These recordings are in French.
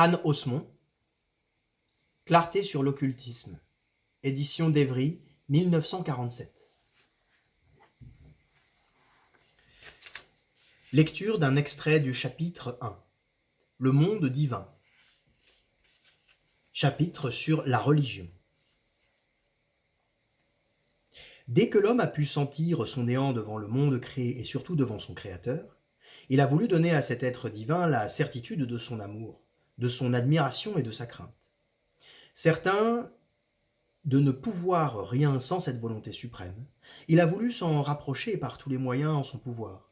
Anne Osmond, Clarté sur l'occultisme, édition d'Evry, 1947. Lecture d'un extrait du chapitre 1. Le monde divin. Chapitre sur la religion. Dès que l'homme a pu sentir son néant devant le monde créé et surtout devant son Créateur, il a voulu donner à cet être divin la certitude de son amour, de son admiration et de sa crainte. Certain de ne pouvoir rien sans cette volonté suprême, il a voulu s'en rapprocher par tous les moyens en son pouvoir.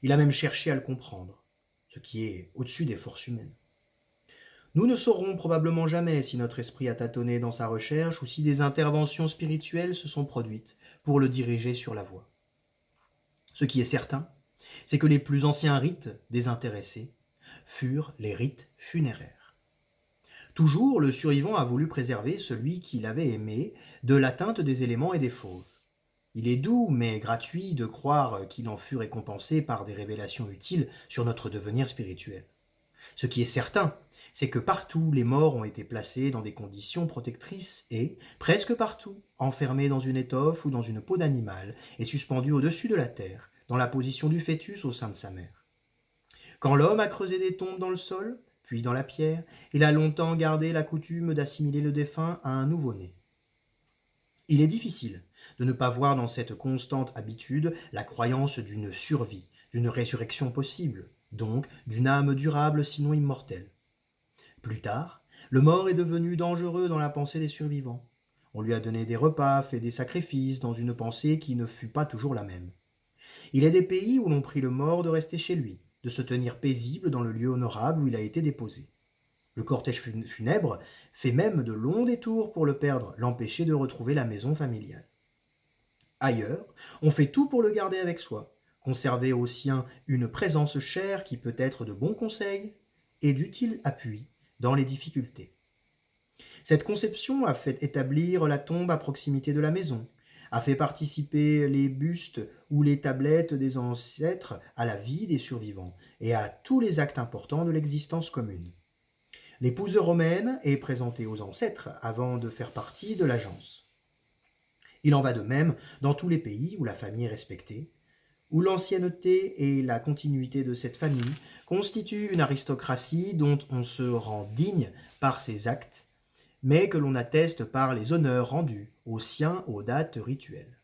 Il a même cherché à le comprendre, ce qui est au-dessus des forces humaines. Nous ne saurons probablement jamais si notre esprit a tâtonné dans sa recherche ou si des interventions spirituelles se sont produites pour le diriger sur la voie. Ce qui est certain, c'est que les plus anciens rites désintéressés furent les rites funéraires. Toujours, le survivant a voulu préserver celui qu'il avait aimé de l'atteinte des éléments et des fauves. Il est doux, mais gratuit, de croire qu'il en fut récompensé par des révélations utiles sur notre devenir spirituel. Ce qui est certain, c'est que partout les morts ont été placés dans des conditions protectrices et, presque partout, enfermés dans une étoffe ou dans une peau d'animal et suspendus au-dessus de la terre, dans la position du fœtus au sein de sa mère. Quand l'homme a creusé des tombes dans le sol, puis dans la pierre, il a longtemps gardé la coutume d'assimiler le défunt à un nouveau-né. Il est difficile de ne pas voir dans cette constante habitude la croyance d'une survie, d'une résurrection possible, donc d'une âme durable sinon immortelle. Plus tard, le mort est devenu dangereux dans la pensée des survivants. On lui a donné des repas, fait des sacrifices dans une pensée qui ne fut pas toujours la même. Il est des pays où l'on prie le mort de rester chez lui, de se tenir paisible dans le lieu honorable où il a été déposé. Le cortège funèbre fait même de longs détours pour le perdre, l'empêcher de retrouver la maison familiale. Ailleurs, on fait tout pour le garder avec soi, conserver aux siens une présence chère qui peut être de bons conseils et d'utiles appuis dans les difficultés. Cette conception a fait établir la tombe à proximité de la maison, a fait participer les bustes ou les tablettes des ancêtres à la vie des survivants et à tous les actes importants de l'existence commune. L'épouse romaine est présentée aux ancêtres avant de faire partie de l'agence. Il en va de même dans tous les pays où la famille est respectée, où l'ancienneté et la continuité de cette famille constituent une aristocratie dont on se rend digne par ses actes, mais que l'on atteste par les honneurs rendus aux siens aux dates rituelles.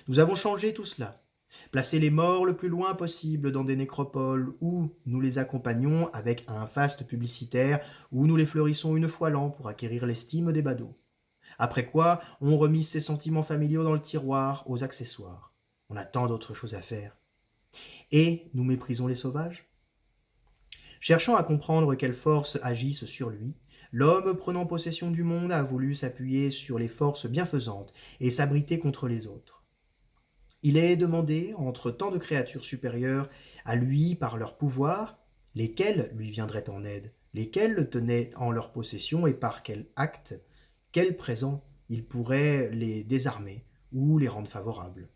Nous avons changé tout cela, placé les morts le plus loin possible dans des nécropoles où nous les accompagnons avec un faste publicitaire, où nous les fleurissons une fois l'an pour acquérir l'estime des badauds. Après quoi, on remet ces sentiments familiaux dans le tiroir, aux accessoires. On a tant d'autres choses à faire. Et nous méprisons les sauvages ? Cherchant à comprendre quelles forces agissent sur lui, l'homme prenant possession du monde a voulu s'appuyer sur les forces bienfaisantes et s'abriter contre les autres. Il est demandé, entre tant de créatures supérieures à lui par leur pouvoir, lesquelles lui viendraient en aide, lesquelles le tenaient en leur possession et par quel acte, quel présent il pourrait les désarmer ou les rendre favorables.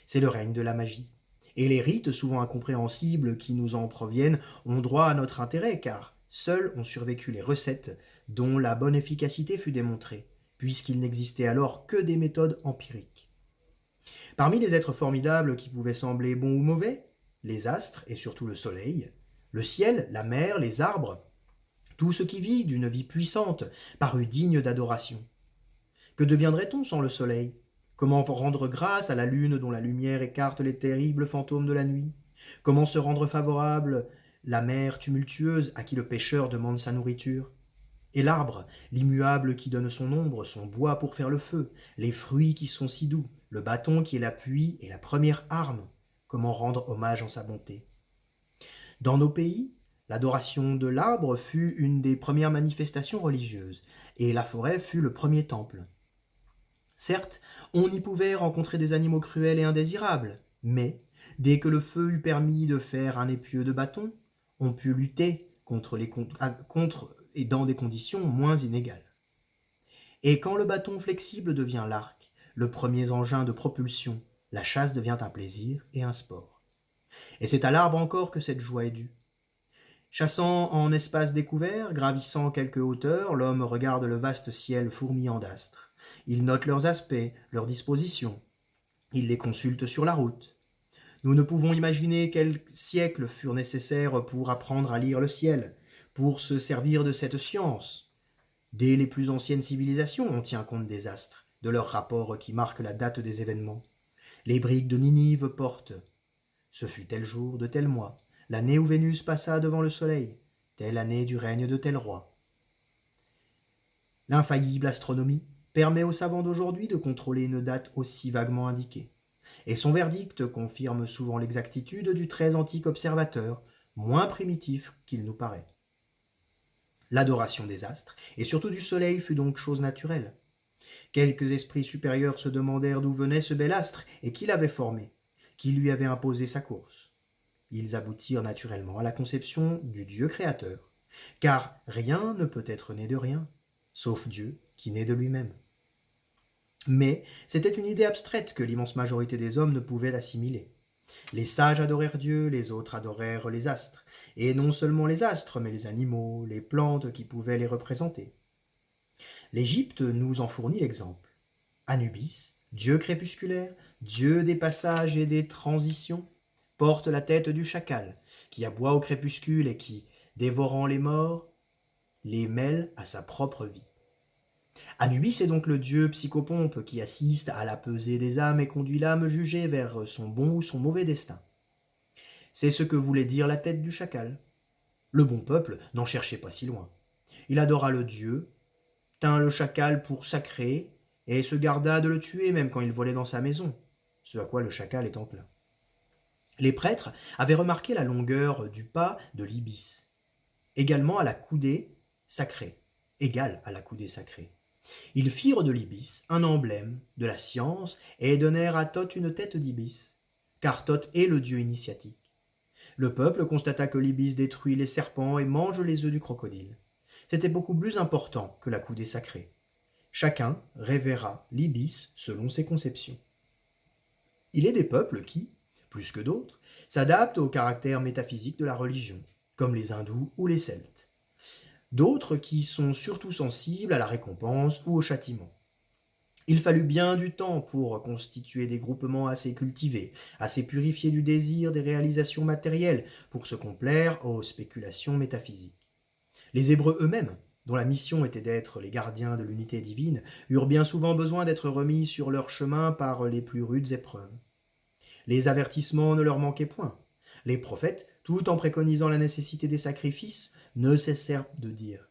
C'est le règne de la magie. Et les rites, souvent incompréhensibles qui nous en proviennent, ont droit à notre intérêt, car seuls ont survécu les recettes dont la bonne efficacité fut démontrée, puisqu'il n'existait alors que des méthodes empiriques. Parmi les êtres formidables qui pouvaient sembler bons ou mauvais, les astres et surtout le soleil, le ciel, la mer, les arbres, tout ce qui vit d'une vie puissante parut digne d'adoration. Que deviendrait-on sans le soleil ? Comment rendre grâce à la lune dont la lumière écarte les terribles fantômes de la nuit ? Comment se rendre favorable la mer tumultueuse à qui le pêcheur demande sa nourriture ? Et l'arbre, l'immuable qui donne son ombre, son bois pour faire le feu, les fruits qui sont si doux, le bâton qui est l'appui et la première arme, comment rendre hommage en sa bonté ? Dans nos pays, l'adoration de l'arbre fut une des premières manifestations religieuses, et la forêt fut le premier temple. Certes, on y pouvait rencontrer des animaux cruels et indésirables, mais, dès que le feu eut permis de faire un épieu de bâton, on put lutter contre et dans des conditions moins inégales. Et quand le bâton flexible devient l'arc, le premier engin de propulsion, la chasse devient un plaisir et un sport. Et c'est à l'arbre encore que cette joie est due. Chassant en espace découvert, gravissant quelques hauteurs, l'homme regarde le vaste ciel fourmillant d'astres. Il note leurs aspects, leurs dispositions. Il les consulte sur la route. Nous ne pouvons imaginer quels siècles furent nécessaires pour apprendre à lire le ciel, pour se servir de cette science. Dès les plus anciennes civilisations, on tient compte des astres, de leurs rapports qui marquent la date des événements. Les briques de Ninive portent ce fut tel jour de tel mois, l'année où Vénus passa devant le soleil, telle année du règne de tel roi. L'infaillible astronomie permet aux savants d'aujourd'hui de contrôler une date aussi vaguement indiquée. Et son verdict confirme souvent l'exactitude du très antique observateur, moins primitif qu'il nous paraît. L'adoration des astres, et surtout du soleil, fut donc chose naturelle. Quelques esprits supérieurs se demandèrent d'où venait ce bel astre et qui l'avait formé, qui lui avait imposé sa course. Ils aboutirent naturellement à la conception du Dieu créateur, car rien ne peut être né de rien, sauf Dieu qui naît de lui-même. Mais c'était une idée abstraite que l'immense majorité des hommes ne pouvait assimiler. Les sages adorèrent Dieu, les autres adorèrent les astres, et non seulement les astres, mais les animaux, les plantes qui pouvaient les représenter. L'Égypte nous en fournit l'exemple. Anubis, dieu crépusculaire, dieu des passages et des transitions, porte la tête du chacal, qui aboie au crépuscule et qui, dévorant les morts, les mêle à sa propre vie. Anubis est donc le dieu psychopompe qui assiste à la pesée des âmes et conduit l'âme jugée vers son bon ou son mauvais destin. C'est ce que voulait dire la tête du chacal. Le bon peuple n'en cherchait pas si loin. Il adora le dieu, tint le chacal pour sacré, et se garda de le tuer même quand il volait dans sa maison, ce à quoi le chacal est enclin. Les prêtres avaient remarqué la longueur du pas de l'ibis, également à la coudée sacrée, égale à la coudée sacrée. Ils firent de l'ibis un emblème de la science et donnèrent à Thoth une tête d'ibis, car Thoth est le dieu initiatique. Le peuple constata que l'ibis détruit les serpents et mange les œufs du crocodile. C'était beaucoup plus important que la coudée sacrée. Chacun révéra l'ibis selon ses conceptions. Il est des peuples qui, plus que d'autres, s'adaptent au caractère métaphysique de la religion, comme les hindous ou les celtes. D'autres qui sont surtout sensibles à la récompense ou au châtiment. Il fallut bien du temps pour constituer des groupements assez cultivés, assez purifiés du désir des réalisations matérielles, pour se complaire aux spéculations métaphysiques. Les Hébreux eux-mêmes, dont la mission était d'être les gardiens de l'unité divine, eurent bien souvent besoin d'être remis sur leur chemin par les plus rudes épreuves. Les avertissements ne leur manquaient point. Les prophètes, tout en préconisant la nécessité des sacrifices, ne cessèrent de dire: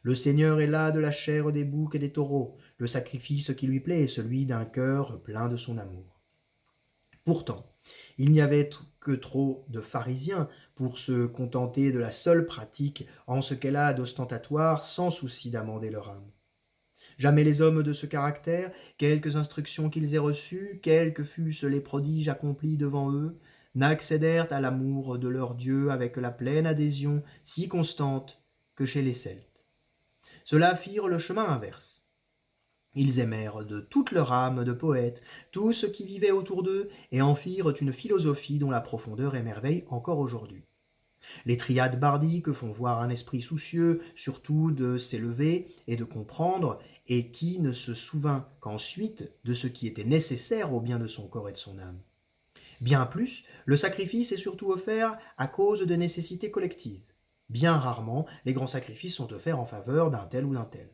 le Seigneur est là de la chair des boucs et des taureaux. Le sacrifice qui lui plaît est celui d'un cœur plein de son amour. Pourtant, il n'y avait que trop de pharisiens pour se contenter de la seule pratique en ce qu'elle a d'ostentatoire sans souci d'amender leur âme. Jamais les hommes de ce caractère, quelques instructions qu'ils aient reçues, quels que fussent les prodiges accomplis devant eux, n'accédèrent à l'amour de leur Dieu avec la pleine adhésion si constante que chez les Celtes. Ceux-là firent le chemin inverse. Ils aimèrent de toute leur âme de poètes tout ce qui vivait autour d'eux et en firent une philosophie dont la profondeur émerveille encore aujourd'hui. Les triades bardiques font voir un esprit soucieux surtout de s'élever et de comprendre, et qui ne se souvint qu'ensuite de ce qui était nécessaire au bien de son corps et de son âme. Bien plus, le sacrifice est surtout offert à cause de nécessités collectives. Bien rarement, les grands sacrifices sont offerts en faveur d'un tel ou d'un tel.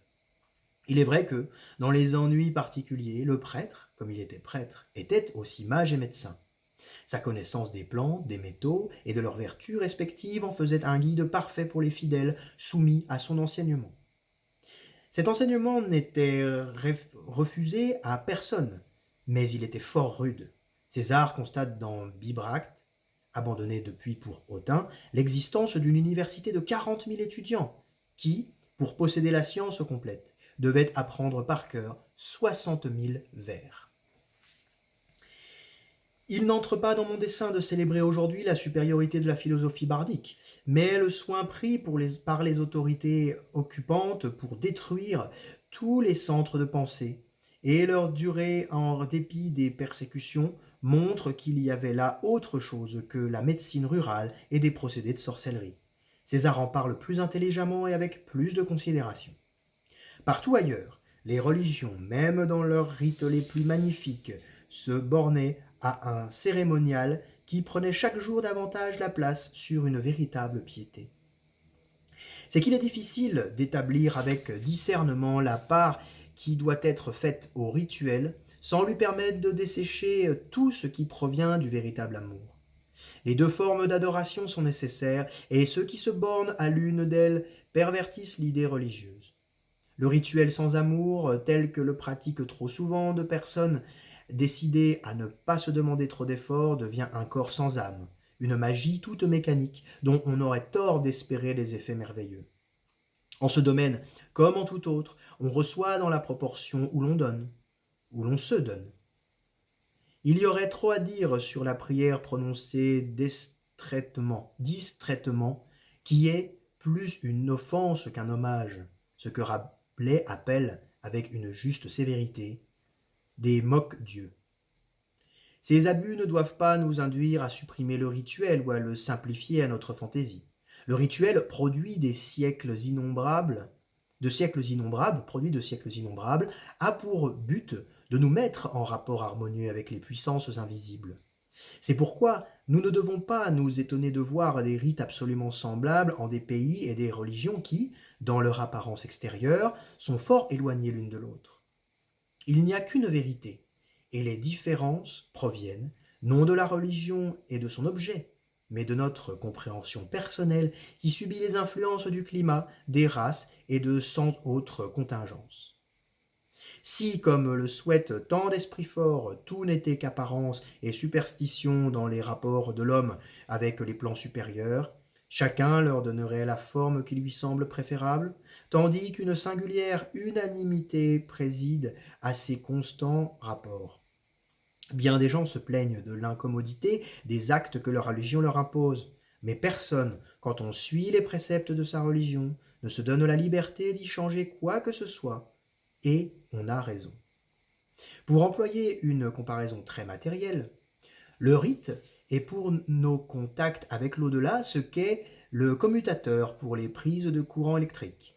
Il est vrai que, dans les ennuis particuliers, le prêtre, comme il était prêtre, était aussi mage et médecin. Sa connaissance des plantes, des métaux et de leurs vertus respectives en faisait un guide parfait pour les fidèles soumis à son enseignement. Cet enseignement n'était refusé à personne, mais il était fort rude. César constate dans Bibracte, abandonné depuis pour Autun, l'existence d'une université de 40 000 étudiants qui, pour posséder la science complète, devaient apprendre par cœur 60 000 vers. Il n'entre pas dans mon dessein de célébrer aujourd'hui la supériorité de la philosophie bardique, mais le soin pris par les autorités occupantes pour détruire tous les centres de pensée et leur durée en dépit des persécutions montre qu'il y avait là autre chose que la médecine rurale et des procédés de sorcellerie. César en parle plus intelligemment et avec plus de considération. Partout ailleurs, les religions, même dans leurs rites les plus magnifiques, se bornaient à un cérémonial qui prenait chaque jour davantage la place sur une véritable piété. C'est qu'il est difficile d'établir avec discernement la part qui doit être faite au rituel sans lui permettre de dessécher tout ce qui provient du véritable amour. Les deux formes d'adoration sont nécessaires et ceux qui se bornent à l'une d'elles pervertissent l'idée religieuse. Le rituel sans amour, tel que le pratiquent trop souvent de personnes décidées à ne pas se demander trop d'efforts, devient un corps sans âme, une magie toute mécanique dont on aurait tort d'espérer les effets merveilleux. En ce domaine, comme en tout autre, on reçoit dans la proportion où l'on donne, où l'on se donne. Il y aurait trop à dire sur la prière prononcée distraitement, qui est plus une offense qu'un hommage, ce que Rabelais appelle, avec une juste sévérité, des moques-dieux. Ces abus ne doivent pas nous induire à supprimer le rituel ou à le simplifier à notre fantaisie. Le rituel produit de siècles innombrables, a pour but de nous mettre en rapport harmonieux avec les puissances invisibles. C'est pourquoi nous ne devons pas nous étonner de voir des rites absolument semblables en des pays et des religions qui, dans leur apparence extérieure, sont fort éloignées l'une de l'autre. Il n'y a qu'une vérité, et les différences proviennent non de la religion et de son objet, mais de notre compréhension personnelle qui subit les influences du climat, des races et de cent autres contingences. Si, comme le souhaitent tant d'esprits forts, tout n'était qu'apparence et superstition dans les rapports de l'homme avec les plans supérieurs, chacun leur donnerait la forme qui lui semble préférable, tandis qu'une singulière unanimité préside à ces constants rapports. Bien des gens se plaignent de l'incommodité des actes que leur religion leur impose, mais personne, quand on suit les préceptes de sa religion, ne se donne la liberté d'y changer quoi que ce soit, et on a raison. Pour employer une comparaison très matérielle, le rite est pour nos contacts avec l'au-delà ce qu'est le commutateur pour les prises de courant électrique.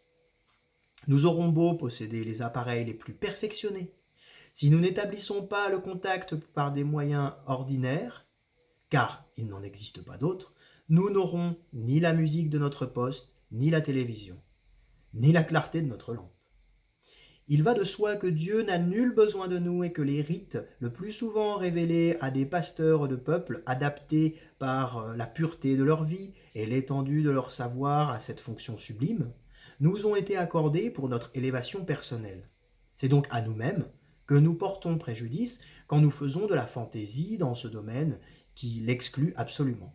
Nous aurons beau posséder les appareils les plus perfectionnés, si nous n'établissons pas le contact par des moyens ordinaires, car il n'en existe pas d'autres, nous n'aurons ni la musique de notre poste, ni la télévision, ni la clarté de notre lampe. Il va de soi que Dieu n'a nul besoin de nous et que les rites, le plus souvent révélés à des pasteurs de peuple, adaptés par la pureté de leur vie et l'étendue de leur savoir à cette fonction sublime, nous ont été accordés pour notre élévation personnelle. C'est donc à nous-mêmes que nous portons préjudice quand nous faisons de la fantaisie dans ce domaine qui l'exclut absolument.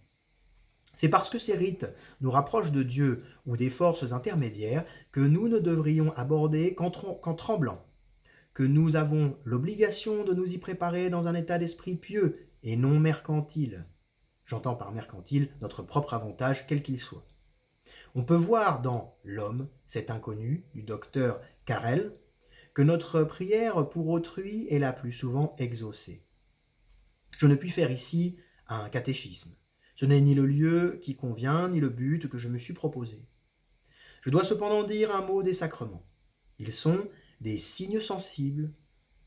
C'est parce que ces rites nous rapprochent de Dieu ou des forces intermédiaires que nous ne devrions aborder qu'en tremblant, que nous avons l'obligation de nous y préparer dans un état d'esprit pieux et non mercantile. J'entends par mercantile notre propre avantage, quel qu'il soit. On peut voir dans L'homme, cet inconnu, du docteur Carrel, que notre prière pour autrui est la plus souvent exaucée. Je ne puis faire ici un catéchisme. Ce n'est ni le lieu qui convient, ni le but que je me suis proposé. Je dois cependant dire un mot des sacrements. Ils sont des signes sensibles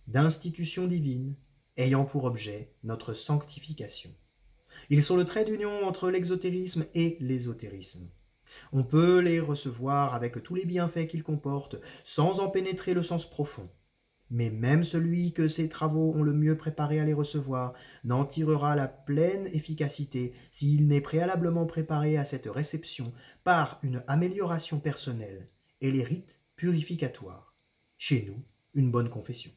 d'institutions divines ayant pour objet notre sanctification. Ils sont le trait d'union entre l'exotérisme et l'ésotérisme. On peut les recevoir avec tous les bienfaits qu'ils comportent, sans en pénétrer le sens profond. Mais même celui que ses travaux ont le mieux préparé à les recevoir n'en tirera la pleine efficacité s'il n'est préalablement préparé à cette réception par une amélioration personnelle et les rites purificatoires. Chez nous, une bonne confession.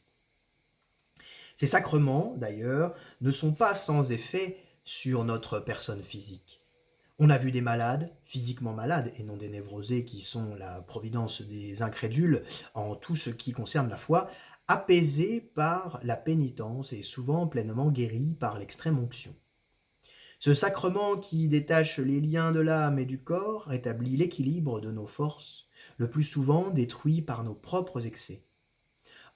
Ces sacrements, d'ailleurs, ne sont pas sans effet sur notre personne physique. On a vu des malades, physiquement malades, et non des névrosés qui sont la providence des incrédules en tout ce qui concerne la foi, apaisés par la pénitence et souvent pleinement guéris par l'extrême onction. Ce sacrement qui détache les liens de l'âme et du corps rétablit l'équilibre de nos forces, le plus souvent détruit par nos propres excès.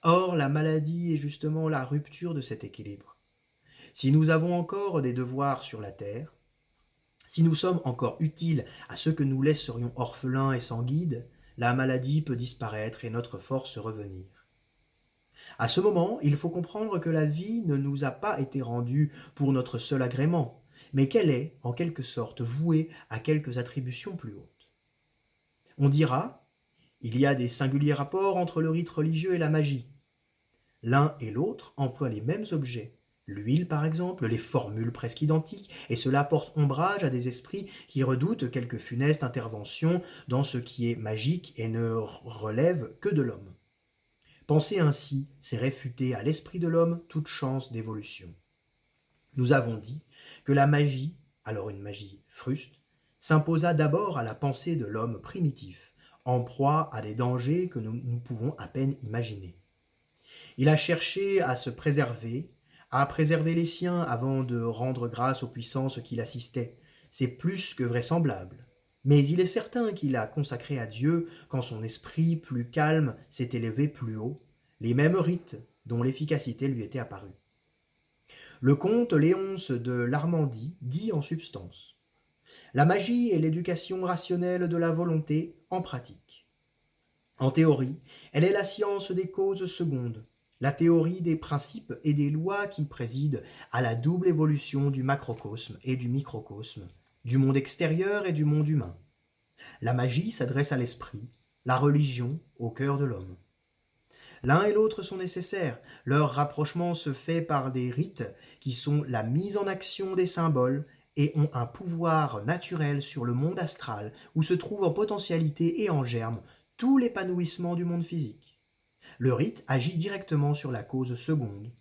Or, la maladie est justement la rupture de cet équilibre. Si nous avons encore des devoirs sur la terre, Si nous sommes encore utiles à ceux que nous laisserions orphelins et sans guide, la maladie peut disparaître et notre force revenir. À ce moment, il faut comprendre que la vie ne nous a pas été rendue pour notre seul agrément, mais qu'elle est, en quelque sorte, vouée à quelques attributions plus hautes. On dira, il y a des singuliers rapports entre le rite religieux et la magie. L'un et l'autre emploient les mêmes objets. L'huile, par exemple, les formules presque identiques, et cela porte ombrage à des esprits qui redoutent quelque funeste intervention dans ce qui est magique et ne relève que de l'homme. Penser ainsi, c'est réfuter à l'esprit de l'homme toute chance d'évolution. Nous avons dit que la magie, alors une magie fruste, s'imposa d'abord à la pensée de l'homme primitif, en proie à des dangers que nous pouvons à peine imaginer. Il a cherché à se préserver, à préserver les siens avant de rendre grâce aux puissances qui l'assistaient. C'est plus que vraisemblable. Mais il est certain qu'il a consacré à Dieu, quand son esprit plus calme s'est élevé plus haut, les mêmes rites dont l'efficacité lui était apparue. Le comte Léonce de Larmandie dit en substance: la magie est l'éducation rationnelle de la volonté en pratique. En théorie, elle est la science des causes secondes, la théorie des principes et des lois qui président à la double évolution du macrocosme et du microcosme, du monde extérieur et du monde humain. La magie s'adresse à l'esprit, la religion au cœur de l'homme. L'un et l'autre sont nécessaires, leur rapprochement se fait par des rites qui sont la mise en action des symboles et ont un pouvoir naturel sur le monde astral où se trouve en potentialité et en germe tout l'épanouissement du monde physique. Le rite agit directement sur la cause seconde.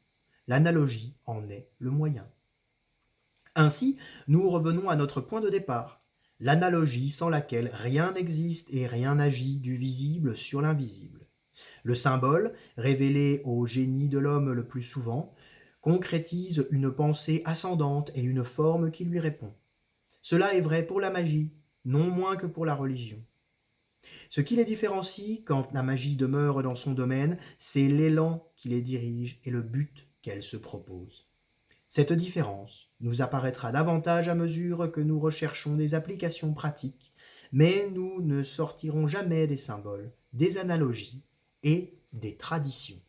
L'analogie en est le moyen. Ainsi, nous revenons à notre point de départ, l'analogie sans laquelle rien n'existe et rien n'agit du visible sur l'invisible. Le symbole, révélé au génie de l'homme le plus souvent, concrétise une pensée ascendante et une forme qui lui répond. Cela est vrai pour la magie, non moins que pour la religion. Ce qui les différencie quand la magie demeure dans son domaine, c'est l'élan qui les dirige et le but qu'elle se propose. Cette différence nous apparaîtra davantage à mesure que nous recherchons des applications pratiques, mais nous ne sortirons jamais des symboles, des analogies et des traditions.